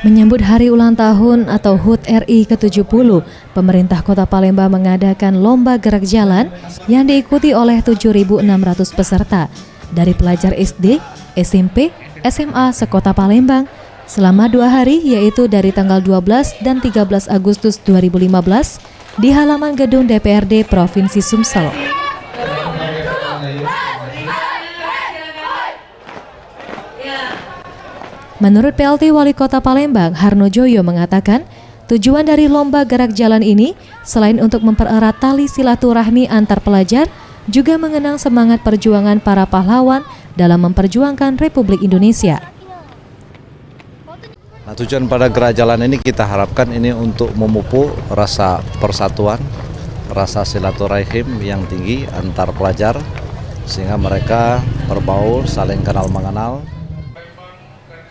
Menyambut Hari Ulang Tahun atau HUT RI ke-70, pemerintah Kota Palembang mengadakan lomba gerak jalan yang diikuti oleh 7.600 peserta dari pelajar SD, SMP, SMA sekota Palembang selama 2 hari, yaitu dari tanggal 12 dan 13 Agustus 2015 di halaman gedung DPRD Provinsi Sumsel. Menurut PLT Wali Kota Palembang, Harno Joyo mengatakan, tujuan dari lomba gerak jalan ini selain untuk mempererat tali silaturahmi antar pelajar, juga mengenang semangat perjuangan para pahlawan dalam memperjuangkan Republik Indonesia. Nah, tujuan pada gerak jalan ini kita harapkan ini untuk memupuk rasa persatuan, rasa silaturahim yang tinggi antar pelajar, sehingga mereka berbaur, saling kenal mengenal.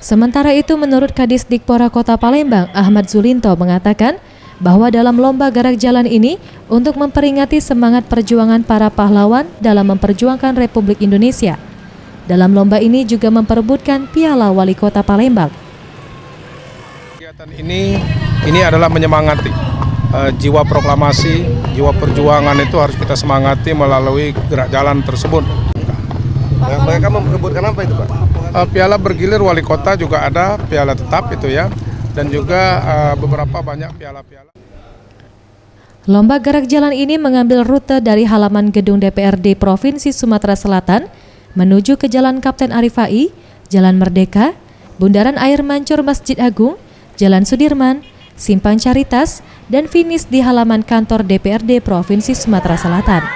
Sementara itu, menurut Kadis Dikpora Kota Palembang, Ahmad Zulinto mengatakan bahwa dalam lomba gerak jalan ini untuk memperingati semangat perjuangan para pahlawan dalam memperjuangkan Republik Indonesia. Dalam lomba ini juga memperebutkan Piala Wali Kota Palembang. Kegiatan ini adalah menyemangati jiwa proklamasi, jiwa perjuangan itu harus kita semangati melalui gerak jalan tersebut. Mereka memperebutkan apa itu, Pak? Piala bergilir wali kota juga ada, piala tetap itu ya, dan juga beberapa banyak piala-piala. Lomba gerak jalan ini mengambil rute dari halaman gedung DPRD Provinsi Sumatera Selatan menuju ke Jalan Kapten Arifai, Jalan Merdeka, Bundaran Air Mancur Masjid Agung, Jalan Sudirman, Simpang Caritas, dan finish di halaman kantor DPRD Provinsi Sumatera Selatan.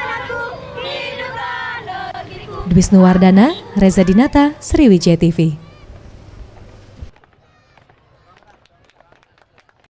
Dwisnu Wardana, Reza Dinata, Sriwijaya TV.